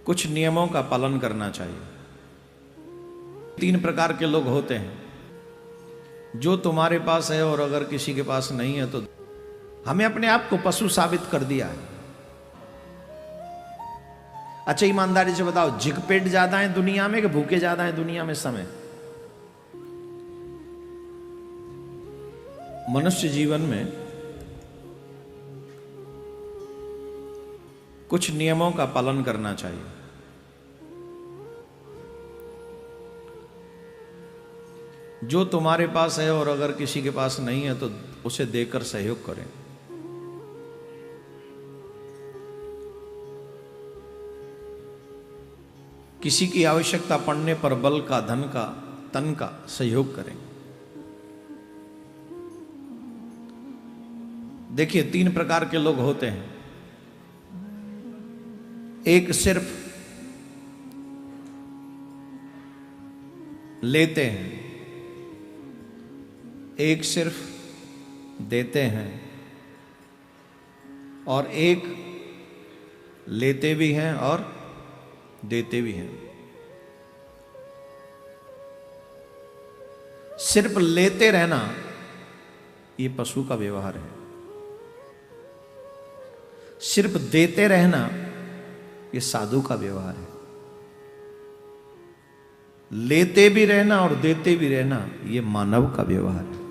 कुछ नियमों का पालन करना चाहिए। 3 प्रकार के लोग होते हैं, जो तुम्हारे पास है और अगर किसी के पास नहीं है तो हमें अपने आप को पशु साबित कर दिया है। अच्छा ईमानदारी से बताओ, झिकपेट ज्यादा है दुनिया में कि भूखे ज्यादा है दुनिया में समय? मनुष्य जीवन में कुछ नियमों का पालन करना चाहिए। जो तुम्हारे पास है और अगर किसी के पास नहीं है तो उसे देकर सहयोग करें। किसी की आवश्यकता पड़ने पर बल का, धन का, तन का सहयोग करें। देखिए 3 प्रकार के लोग होते हैं। एक सिर्फ लेते हैं, एक सिर्फ देते हैं और एक लेते भी हैं और देते भी हैं। सिर्फ लेते रहना ये पशु का व्यवहार है। सिर्फ देते रहना ये साधु का व्यवहार है। लेते भी रहना और देते भी रहना ये मानव का व्यवहार है।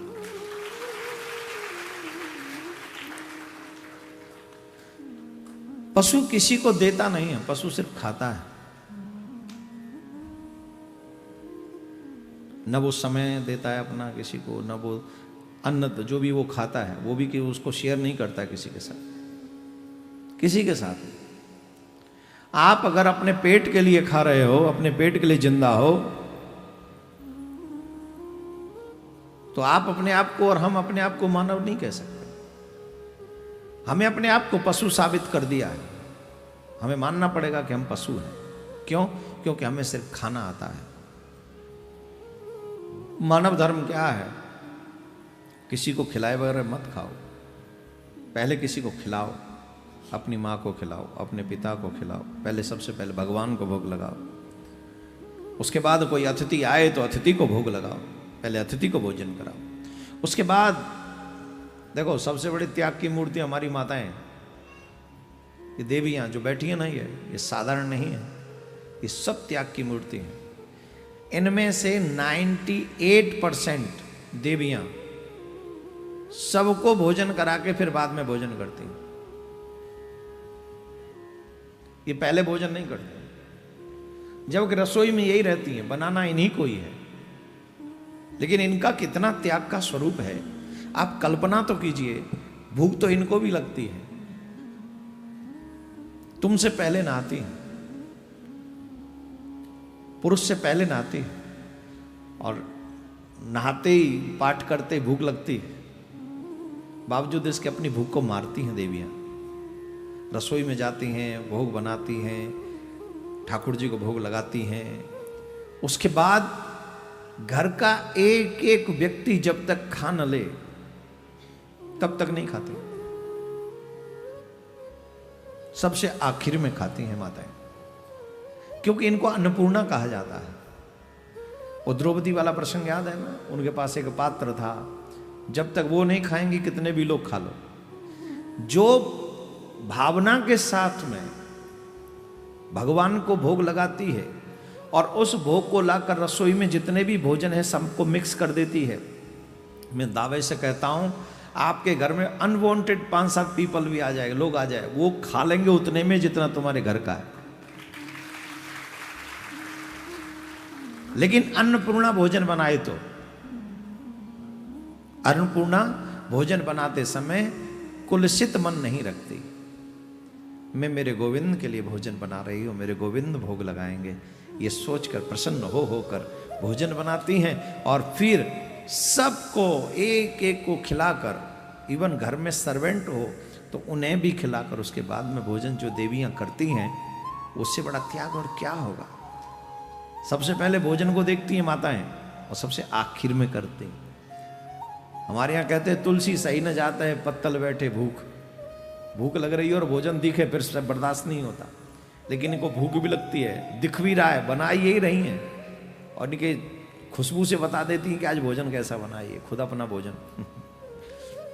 पशु किसी को देता नहीं है, पशु सिर्फ खाता है। न वो समय देता है अपना किसी को, न वो अन्न जो भी वो खाता है वो भी कि उसको शेयर नहीं करता है किसी के साथ, किसी के साथ। आप अगर अपने पेट के लिए खा रहे हो, अपने पेट के लिए जिंदा हो, तो आप अपने आप को और हम अपने आप को मानव नहीं कह सकते। हमें अपने आप को पशु साबित कर दिया है। हमें मानना पड़ेगा कि हम पशु हैं। क्यों? क्योंकि हमें सिर्फ खाना आता है। मानव धर्म क्या है? किसी को खिलाए बगैर मत खाओ। पहले किसी को खिलाओ, अपनी माँ को खिलाओ, अपने पिता को खिलाओ, पहले सबसे पहले भगवान को भोग लगाओ। उसके बाद कोई अतिथि आए तो अतिथि को भोग लगाओ, पहले अतिथि को भोजन कराओ। उसके बाद देखो सबसे बड़ी त्याग की मूर्ति हमारी माताएं, ये देवियां जो बैठी हैं ना, ये साधारण नहीं है, ये सब त्याग की मूर्ति है। इनमें से 98% देवियां सबको भोजन करा के फिर बाद में भोजन करती हैं। ये पहले भोजन नहीं करते, जबकि रसोई में यही रहती हैं, बनाना इन्हीं को ही है। लेकिन इनका कितना त्याग का स्वरूप है आप कल्पना तो कीजिए। भूख तो इनको भी लगती है, तुमसे पहले नहाती है, पुरुष से पहले नहाती है, और नहाते ही पाठ करते ही भूख लगती है, बावजूद इसके अपनी भूख को मारती हैं देवियां। रसोई में जाती हैं, भोग बनाती हैं, ठाकुर जी को भोग लगाती हैं। उसके बाद घर का एक एक व्यक्ति जब तक खा न ले तब तक नहीं खाती, सबसे आखिर में खाती हैं माताएं, क्योंकि इनको अन्नपूर्णा कहा जाता है। वो द्रौपदी वाला प्रसंग याद है ना? उनके पास एक पात्र था, जब तक वो नहीं खाएंगी कितने भी लोग खा लो। जो भावना के साथ में भगवान को भोग लगाती है और उस भोग को लाकर रसोई में जितने भी भोजन है सबको मिक्स कर देती है, मैं दावे से कहता हूं आपके घर में अनवांटेड 5-7 पीपल भी आ जाएंगे, लोग आ जाए, वो खा लेंगे उतने में जितना तुम्हारे घर का है। लेकिन अन्नपूर्णा भोजन बनाए तो, अन्नपूर्णा भोजन बनाते समय कुलसित मन नहीं रखती। मैं मेरे गोविंद के लिए भोजन बना रही हूं, मेरे गोविंद भोग लगाएंगे, ये सोचकर प्रसन्न होकर भोजन बनाती हैं और फिर सबको एक एक को खिलाकर, इवन घर में सर्वेंट हो तो उन्हें भी खिलाकर उसके बाद में भोजन जो देवियां करती हैं, उससे बड़ा त्याग और क्या होगा। सबसे पहले भोजन को देखती हैं माताएं और सबसे आखिर में करती हैं। हमारे यहाँ कहते हैं तुलसी सही न जाता है पत्तल बैठे भूख। भूख लग रही है और भोजन दिखे फिर सब बर्दाश्त नहीं होता। लेकिन इनको भूख भी लगती है, दिख भी रहा है, बना यही रही हैं, और इनके खुशबू से बता देती हैं कि आज भोजन कैसा बना है, खुद अपना भोजन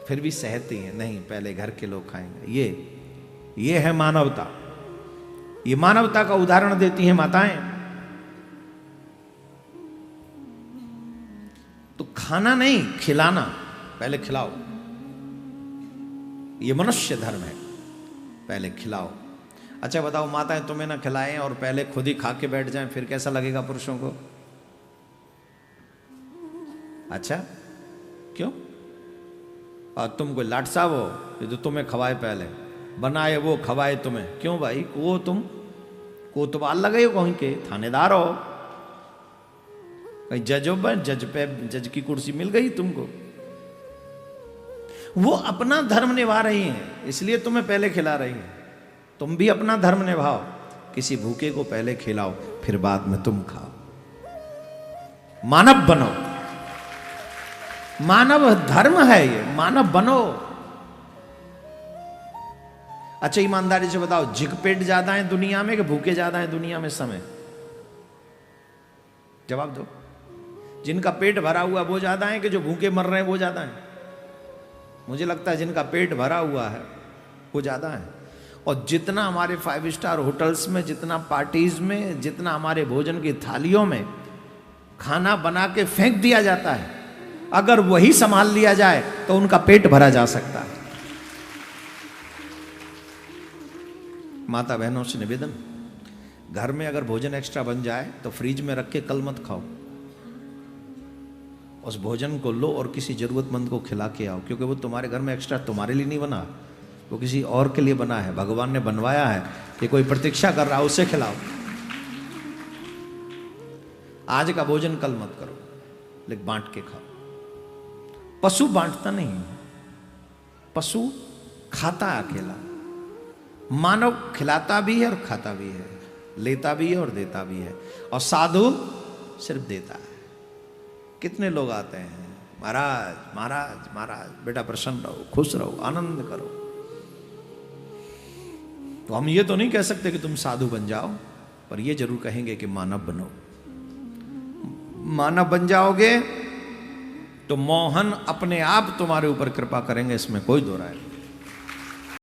फिर भी सहती हैं, नहीं पहले घर के लोग खाएंगे। ये है मानवता, ये मानवता का उदाहरण देती हैं माताएं। तो खाना नहीं, खिलाना, पहले खिलाओ, ये मनुष्य धर्म है, पहले खिलाओ। अच्छा बताओ, माताएं तुम्हें ना खिलाएं और पहले खुद ही खा के बैठ जाएं, फिर कैसा लगेगा पुरुषों को? अच्छा क्यों? और तुम कोई लाट साहब हो ये तो तुम्हें खवाए, पहले बनाए वो खवाए तुम्हें? क्यों भाई, वो तुम कोतवाल लगे हो, कहीं के थानेदार हो, कहीं जज हो, जज पे जज की कुर्सी मिल गई तुमको। वो अपना धर्म निभा रही हैं, इसलिए तुम्हें पहले खिला रही हैं। तुम भी अपना धर्म निभाओ, किसी भूखे को पहले खिलाओ, फिर बाद में तुम खाओ। मानव बनो, मानव धर्म है ये, मानव बनो। अच्छा ईमानदारी से बताओ, झिक पेट ज्यादा है दुनिया में कि भूखे ज्यादा है दुनिया में समय? जवाब दो। जिनका पेट भरा हुआ वो ज्यादा है कि जो भूखे मर रहे हैं वो ज्यादा है? मुझे लगता है जिनका पेट भरा हुआ है वो ज्यादा है। और जितना हमारे 5 स्टार होटल्स में, जितना पार्टीज में, जितना हमारे भोजन की थालियों में खाना बना के फेंक दिया जाता है, अगर वही संभाल लिया जाए तो उनका पेट भरा जा सकता है। माता बहनों से निवेदन, घर में अगर भोजन एक्स्ट्रा बन जाए तो फ्रिज में रख के कल मत खाओ, उस भोजन को लो और किसी जरूरतमंद को खिला के आओ, क्योंकि वो तुम्हारे घर में एक्स्ट्रा तुम्हारे लिए नहीं बना, वो किसी और के लिए बना है। भगवान ने बनवाया है कि कोई प्रतीक्षा कर रहा है, उसे खिलाओ। आज का भोजन कल मत करो, लेकिन बांट के खाओ। पशु बांटता नहीं, पशु खाता अकेला, मानव खिलाता भी है और खाता भी है, लेता भी है और देता भी है, और साधु सिर्फ देता है। कितने लोग आते हैं, महाराज महाराज महाराज, बेटा प्रसन्न रहो, खुश रहो, आनंद करो। तो हम ये तो नहीं कह सकते कि तुम साधु बन जाओ, पर ये जरूर कहेंगे कि मानव बनो। मानव बन जाओगे तो मोहन अपने आप तुम्हारे ऊपर कृपा करेंगे, इसमें कोई दो राय नहीं।